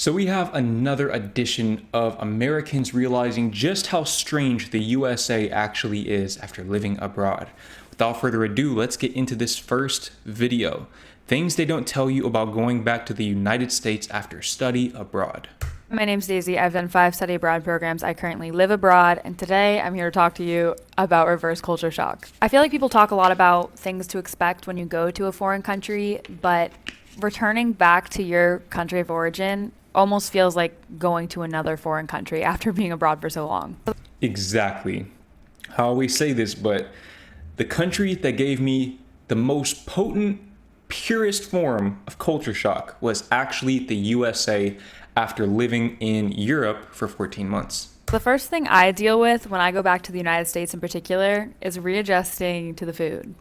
So we have another edition of Americans realizing just how strange the USA actually is after living abroad. Without further ado, let's get into this first video. Things they don't tell you about going back to the United States after study abroad. My name's Daisy. I've done 5 study abroad programs. I currently live abroad, and today I'm here to talk to you about reverse culture shock. I feel like people talk a lot about things to expect when you go to a foreign country, but returning back to your country of origin almost feels like going to another foreign country after being abroad for so long. Exactly. I always say this, but the country that gave me the most potent, purest form of culture shock was actually the USA after living in Europe for 14 months. The first thing I deal with when I go back to the United States in particular is readjusting to the food.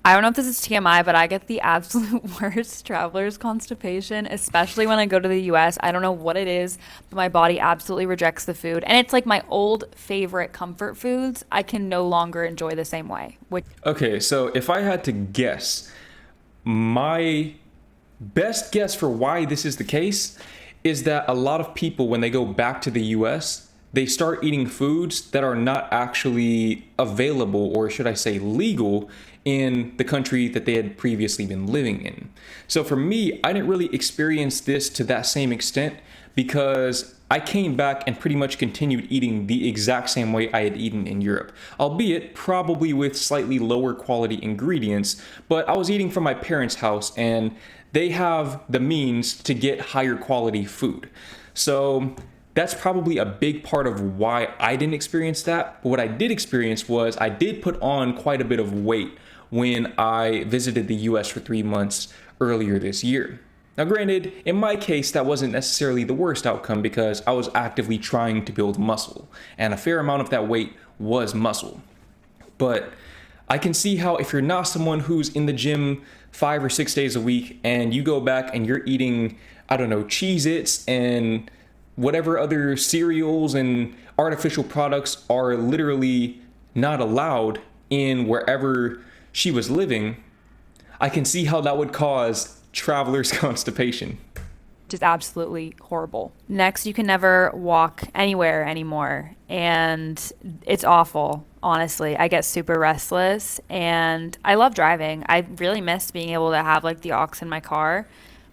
I don't know if this is TMI, but I get the absolute worst traveler's constipation, especially when I go to the US. I don't know what it is, but my body absolutely rejects the food. And it's like my old favorite comfort foods I can no longer enjoy the same way. Okay, so if I had to guess, my best guess for why this is the case is that a lot of people, when they go back to the US, they start eating foods that are not actually available, or should I say legal, in the country that they had previously been living in. So for me, I didn't really experience this to that same extent because I came back and pretty much continued eating the exact same way I had eaten in Europe, albeit probably with slightly lower quality ingredients, but I was eating from my parents' house and they have the means to get higher quality food. So that's probably a big part of why I didn't experience that. But what I did experience was I did put on quite a bit of weight when I visited the US for 3 months earlier this year. Now, granted, in my case, that wasn't necessarily the worst outcome because I was actively trying to build muscle, and a fair amount of that weight was muscle. But I can see how if you're not someone who's in the gym 5 or 6 days a week and you go back and you're eating, I don't know, Cheez-Its and whatever other cereals and artificial products are literally not allowed in wherever she was living, I can see how that would cause traveler's constipation. Which is absolutely horrible. Next, you can never walk anywhere anymore, and it's awful. Honestly, I get super restless, and I love driving. I really miss being able to have like the aux in my car,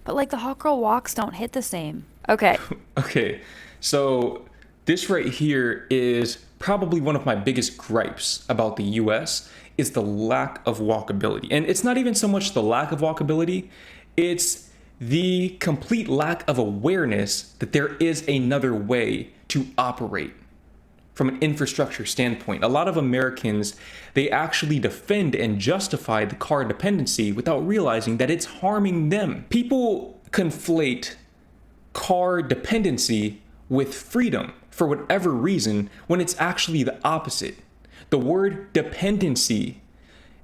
but like the hot girl walks don't hit the same. Okay. Okay, so this right here is probably one of my biggest gripes about the US is the lack of walkability. And it's not even so much the lack of walkability, it's the complete lack of awareness that there is another way to operate from an infrastructure standpoint. A lot of Americans, they actually defend and justify the car dependency without realizing that it's harming them. People conflate car dependency with freedom for whatever reason when it's actually the opposite. The word dependency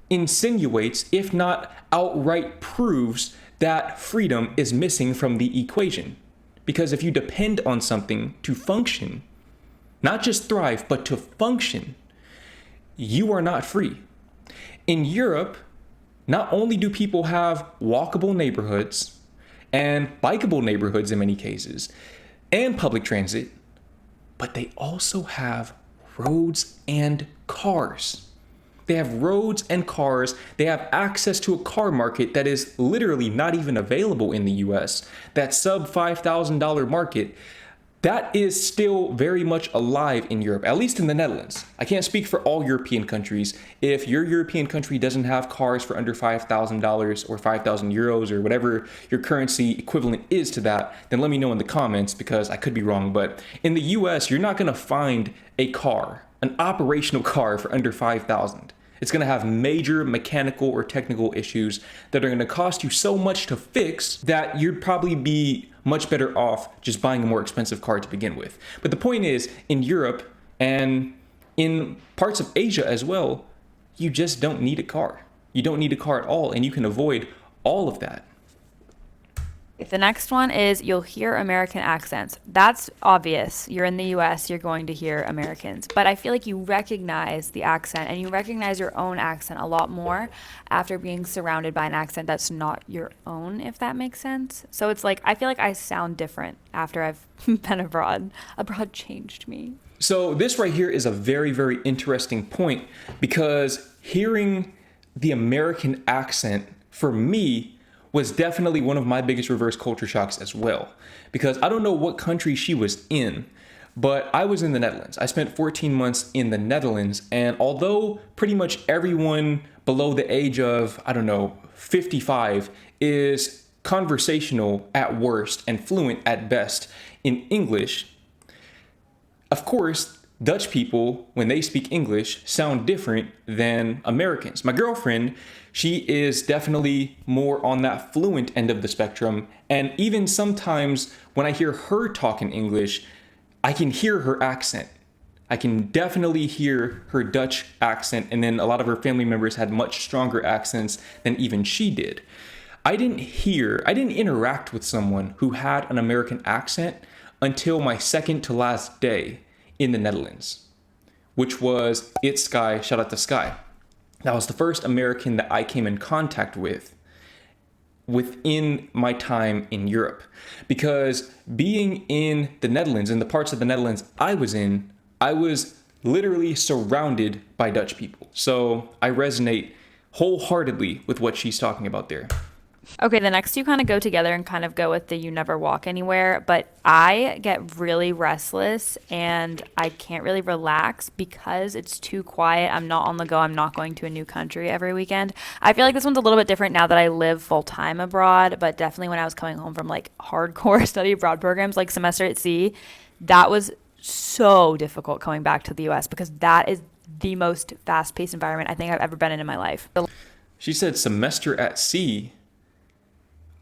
insinuates, if not outright proves, that freedom is missing from the equation. Because if you depend on something to function, not just thrive, but to function, you are not free. In Europe, not only do people have walkable neighborhoods and bikeable neighborhoods in many cases, and public transit, but they also have roads and cars. They have roads and cars. They have access to a car market that is literally not even available in the US. That sub $5,000 market, that is still very much alive in Europe, at least in the Netherlands. I can't speak for all European countries. If your European country doesn't have cars for under $5,000 or 5,000 euros or whatever your currency equivalent is to that, then let me know in the comments because I could be wrong. But in the US, you're not going to find a car, an operational car for under 5,000. It's going to have major mechanical or technical issues that are going to cost you so much to fix that you'd probably be much better off just buying a more expensive car to begin with. But the point is, in Europe and in parts of Asia as well, you just don't need a car. You don't need a car at all, and you can avoid all of that. The next one is you'll hear American accents. That's obvious. You're in the US, you're going to hear Americans. But I feel like you recognize the accent and you recognize your own accent a lot more after being surrounded by an accent that's not your own, if that makes sense. So it's like, I feel like I sound different after I've been abroad. Abroad changed me. So this right here is a very, very interesting point because hearing the American accent for me was definitely one of my biggest reverse culture shocks as well. Because I don't know what country she was in, but I was in the Netherlands. I spent 14 months in the Netherlands, and although pretty much everyone below the age of, I don't know, 55 is conversational at worst and fluent at best in English, of course, Dutch people, when they speak English, sound different than Americans. My girlfriend, she is definitely more on that fluent end of the spectrum. And even sometimes when I hear her talk in English, I can hear her accent. I can definitely hear her Dutch accent. And then a lot of her family members had much stronger accents than even she did. I didn't interact with someone who had an American accent until my second to last day in the Netherlands, which was It's Sky, shout out to Sky. That was the first American that I came in contact with within my time in Europe. Because being in the Netherlands, in the parts of the Netherlands I was in, I was literally surrounded by Dutch people. So I resonate wholeheartedly with what she's talking about there. Okay, the next two kind of go together and kind of go with the you never walk anywhere, but I get really restless and I can't really relax because it's too quiet. I'm not on the go. I'm not going to a new country every weekend. I feel like this one's a little bit different now that I live full time abroad, but definitely when I was coming home from like hardcore study abroad programs like semester at sea, that was so difficult coming back to the US because that is the most fast paced environment I think I've ever been in my life. She said semester at sea.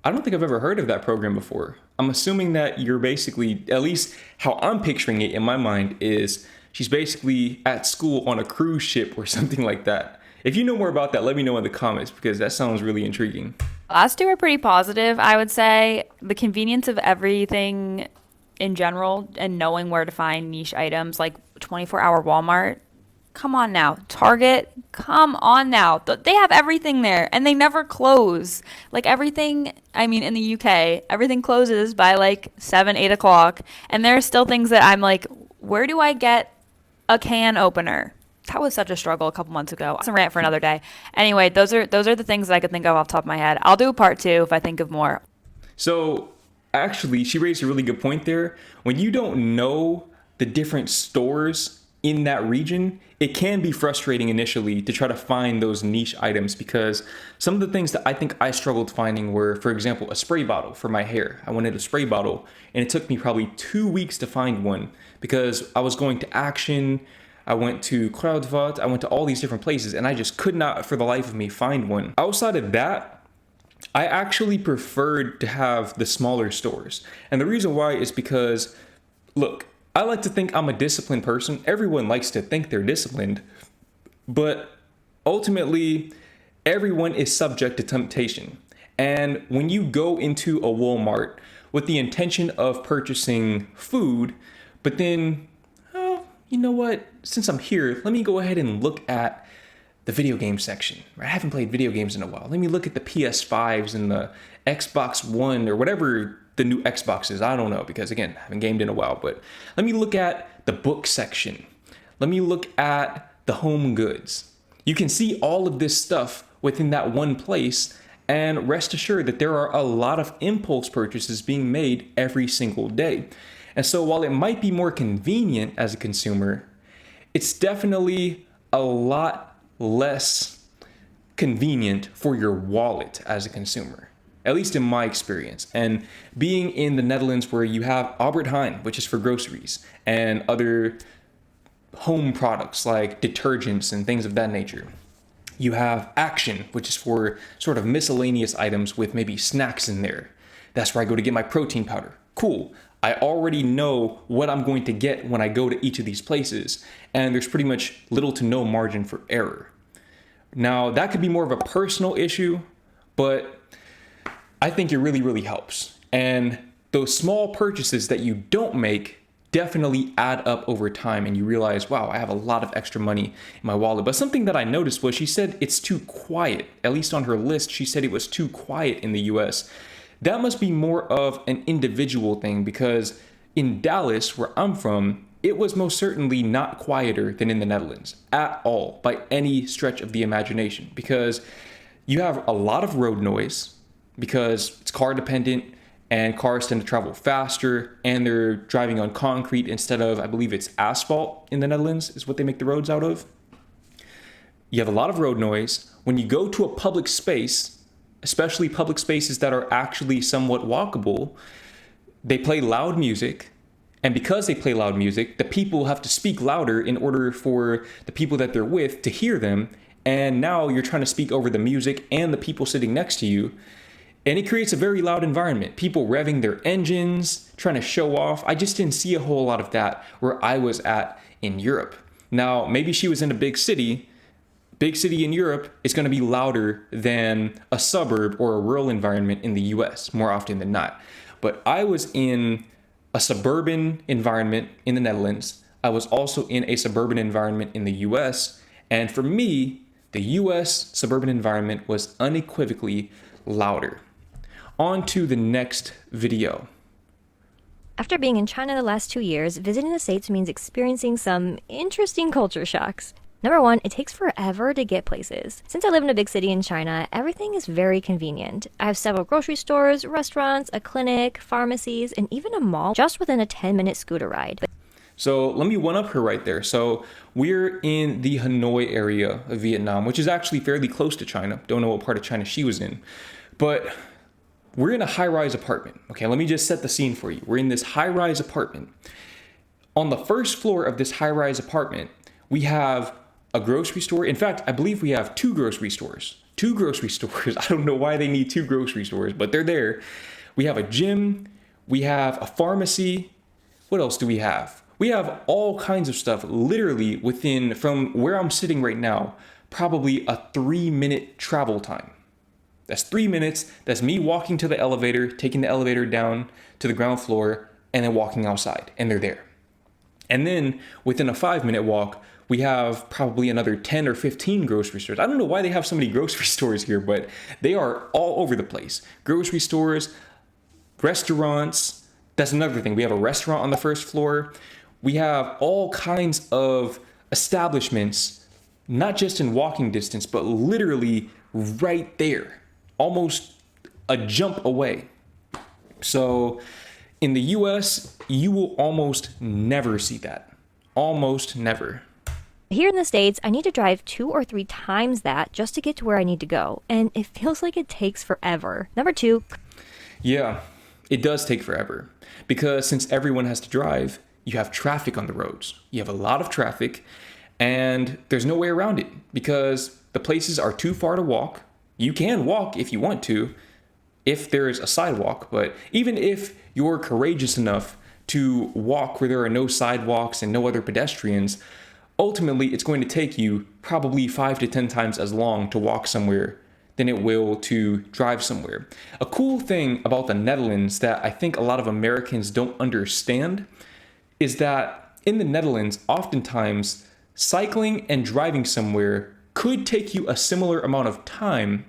I don't think I've ever heard of that program before. I'm assuming that you're basically, at least how I'm picturing it in my mind, is she's basically at school on a cruise ship or something like that. If you know more about that, let me know in the comments because that sounds really intriguing. Last two are pretty positive, I would say. The convenience of everything in general and knowing where to find niche items like 24-hour Walmart. Come on now. Target, come on now. They have everything there and they never close. Like everything, I mean, in the UK, everything closes by like 7, 8 o'clock. And there are still things that I'm like, where do I get a can opener? That was such a struggle a couple months ago. It's a rant for another day. Anyway, those are the things that I could think of off the top of my head. I'll do a part two if I think of more. So actually, she raised a really good point there. When you don't know the different stores in that region, it can be frustrating initially to try to find those niche items because some of the things that I think I struggled finding were, for example, a spray bottle for my hair. I wanted a spray bottle and it took me probably 2 weeks to find one because I was going to Action, I went to Kruidvat, I went to all these different places and I just could not for the life of me find one. Outside of that, I actually preferred to have the smaller stores. And the reason why is because, look, I like to think I'm a disciplined person. Everyone likes to think they're disciplined, but ultimately, everyone is subject to temptation. And when you go into a Walmart with the intention of purchasing food, but then, oh, you know what? Since I'm here, let me go ahead and look at the video game section. I haven't played video games in a while. Let me look at the PS5s and the Xbox One or whatever the new Xbox is. I don't know because again, I haven't gamed in a while, but let me look at the book section. Let me look at the home goods. You can see all of this stuff within that one place and rest assured that there are a lot of impulse purchases being made every single day. And so while it might be more convenient as a consumer, it's definitely a lot less convenient for your wallet as a consumer. At least in my experience. And being in the Netherlands where you have Albert Heijn, which is for groceries, and other home products like detergents and things of that nature. You have Action, which is for sort of miscellaneous items with maybe snacks in there. That's where I go to get my protein powder. Cool. I already know what I'm going to get when I go to each of these places, and there's pretty much little to no margin for error. Now, that could be more of a personal issue, but I think it really, really helps. And those small purchases that you don't make definitely add up over time, and you realize, wow, I have a lot of extra money in my wallet. But something that I noticed was she said it's too quiet. At least on her list, she said it was too quiet in the US. That must be more of an individual thing, because in Dallas, where I'm from, it was most certainly not quieter than in the Netherlands at all, by any stretch of the imagination, because you have a lot of road noise because it's car dependent, and cars tend to travel faster, and they're driving on concrete instead of, I believe it's asphalt in the Netherlands is what they make the roads out of. You have a lot of road noise. When you go to a public space, especially public spaces that are actually somewhat walkable, they play loud music. And because they play loud music, the people have to speak louder in order for the people that they're with to hear them. And now you're trying to speak over the music and the people sitting next to you. And it creates a very loud environment. People revving their engines, trying to show off. I just didn't see a whole lot of that where I was at in Europe. Now, maybe she was in a big city. Big city in Europe is going to be louder than a suburb or a rural environment in the US, more often than not. But I was in a suburban environment in the Netherlands. I was also in a suburban environment in the US. And for me, the US suburban environment was unequivocally louder. On to the next video. After being in China the last 2 years, visiting the States means experiencing some interesting culture shocks. Number one, it takes forever to get places. Since I live in a big city in China, everything is very convenient. I have several grocery stores, restaurants, a clinic, pharmacies, and even a mall just within a 10-minute scooter ride. So let me one up her right there. So we're in the Hanoi area of Vietnam, which is actually fairly close to China. Don't know what part of China she was in, but we're in a high-rise apartment. Okay, let me just set the scene for you. We're in this high-rise apartment. On the first floor of this high-rise apartment, we have a grocery store. In fact, I believe we have two grocery stores. Two grocery stores. I don't know why they need two grocery stores, but they're there. We have a gym. We have a pharmacy. What else do we have? We have all kinds of stuff literally within, from where I'm sitting right now, probably a 3-minute travel time. That's 3 minutes. That's me walking to the elevator, taking the elevator down to the ground floor, and then walking outside, and they're there. And then within a 5-minute walk, we have probably another 10 or 15 grocery stores. I don't know why they have so many grocery stores here, but they are all over the place. Grocery stores, restaurants. That's another thing. We have a restaurant on the first floor. We have all kinds of establishments, not just in walking distance, but literally right there, almost a jump away. So in the US, you will almost never see that. Almost never. Here in the States, I need to drive 2 or 3 times that just to get to where I need to go, and it feels like it takes forever. Number 2. Yeah, it does take forever, because since everyone has to drive, you have traffic on the roads. You have a lot of traffic, and there's no way around it, because the places are too far to walk. You can walk if you want to, if there's a sidewalk, but even if you're courageous enough to walk where there are no sidewalks and no other pedestrians, ultimately it's going to take you probably 5 to 10 times as long to walk somewhere than it will to drive somewhere. A cool thing about the Netherlands that I think a lot of Americans don't understand is that in the Netherlands, oftentimes cycling and driving somewhere could take you a similar amount of time.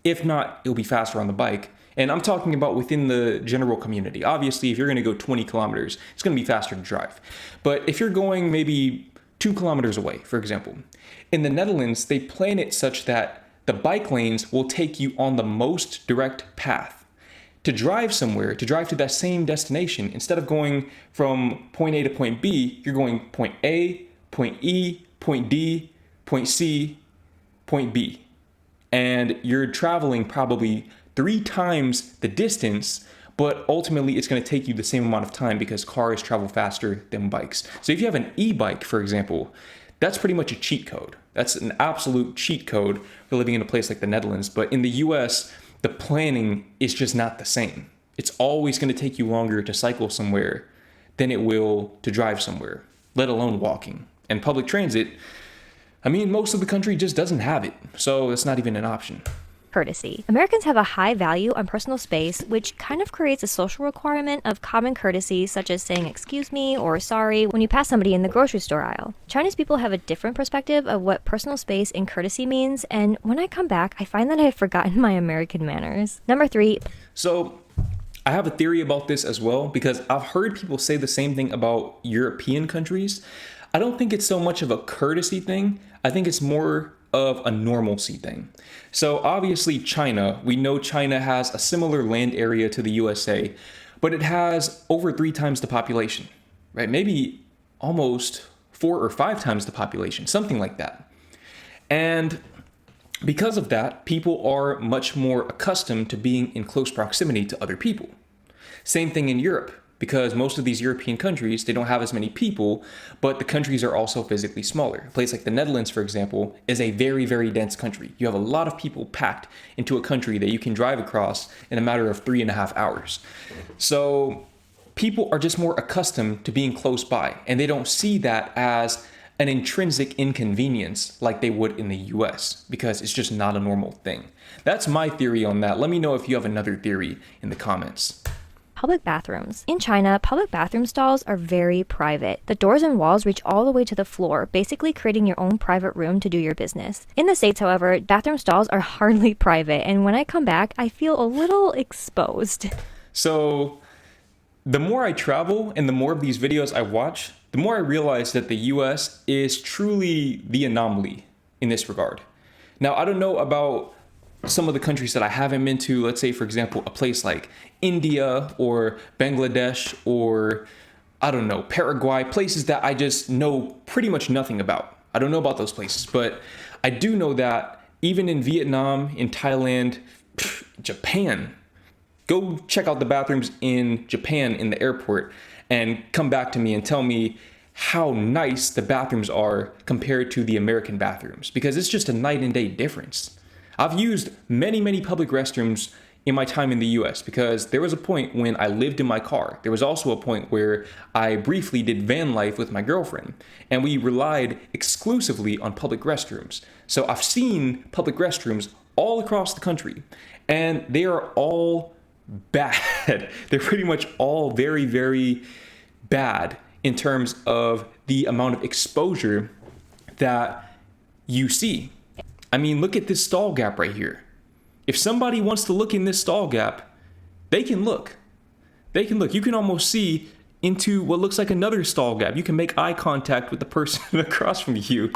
If not, it'll be faster on the bike. And I'm talking about within the general community. Obviously, if you're going to go 20 kilometers, it's going to be faster to drive. But if you're going maybe 2 kilometers away, for example, in the Netherlands, they plan it such that the bike lanes will take you on the most direct path. To drive somewhere, to drive to that same destination, instead of going from point A to point B, you're going point A, point E, point D, point C, point B. And you're traveling probably 3 times the distance, but ultimately it's going to take you the same amount of time because cars travel faster than bikes. So if you have an e-bike, for example, that's pretty much a cheat code. That's an absolute cheat code for living in a place like the Netherlands. But in the US, the planning is just not the same. It's always going to take you longer to cycle somewhere than it will to drive somewhere, let alone walking. And public transit, I mean, most of the country just doesn't have it. So it's not even an option. Courtesy. Americans have a high value on personal space, which kind of creates a social requirement of common courtesy, such as saying excuse me or sorry when you pass somebody in the grocery store aisle. Chinese people have a different perspective of what personal space and courtesy means, and when I come back, I find that I've forgotten my American manners. Number 3. So I have a theory about this as well, because I've heard people say the same thing about European countries. I don't think it's so much of a courtesy thing. I think it's more of a normalcy thing. So obviously China, we know China has a similar land area to the USA, but it has over 3 times the population, right? Maybe almost 4 or 5 times the population, something like that. And because of that, people are much more accustomed to being in close proximity to other people. Same thing in Europe, because most of these European countries, they don't have as many people, but the countries are also physically smaller. A place like the Netherlands, for example, is a very, very dense country. You have a lot of people packed into a country that you can drive across in a matter of 3.5 hours. So people are just more accustomed to being close by, and they don't see that as an intrinsic inconvenience like they would in the US, because it's just not a normal thing. That's my theory on that. Let me know if you have another theory in the comments. Public bathrooms. In China, public bathroom stalls are very private. The doors and walls reach all the way to the floor, basically creating your own private room to do your business. In the States, however, bathroom stalls are hardly private, and when I come back, I feel a little exposed. So the more I travel and the more of these videos I watch, the more I realize that the US is truly the anomaly in this regard. Now, I don't know about some of the countries that I haven't been to. Let's say, for example, a place like India or Bangladesh or, I don't know, Paraguay, places that I just know pretty much nothing about. I don't know about those places, but I do know that even in Vietnam, in Thailand, Japan, go check out the bathrooms in Japan in the airport and come back to me and tell me how nice the bathrooms are compared to the American bathrooms, because it's just a night and day difference. I've used many, many public restrooms in my time in the US, because there was a point when I lived in my car. There was also a point where I briefly did van life with my girlfriend, and we relied exclusively on public restrooms. So I've seen public restrooms all across the country, and they are all bad. They're pretty much all very, very bad in terms of the amount of exposure that you see. I mean, look at this stall gap right here. If somebody wants to look in this stall gap, they can look. They can look. You can almost see into what looks like another stall gap. You can make eye contact with the person across from you.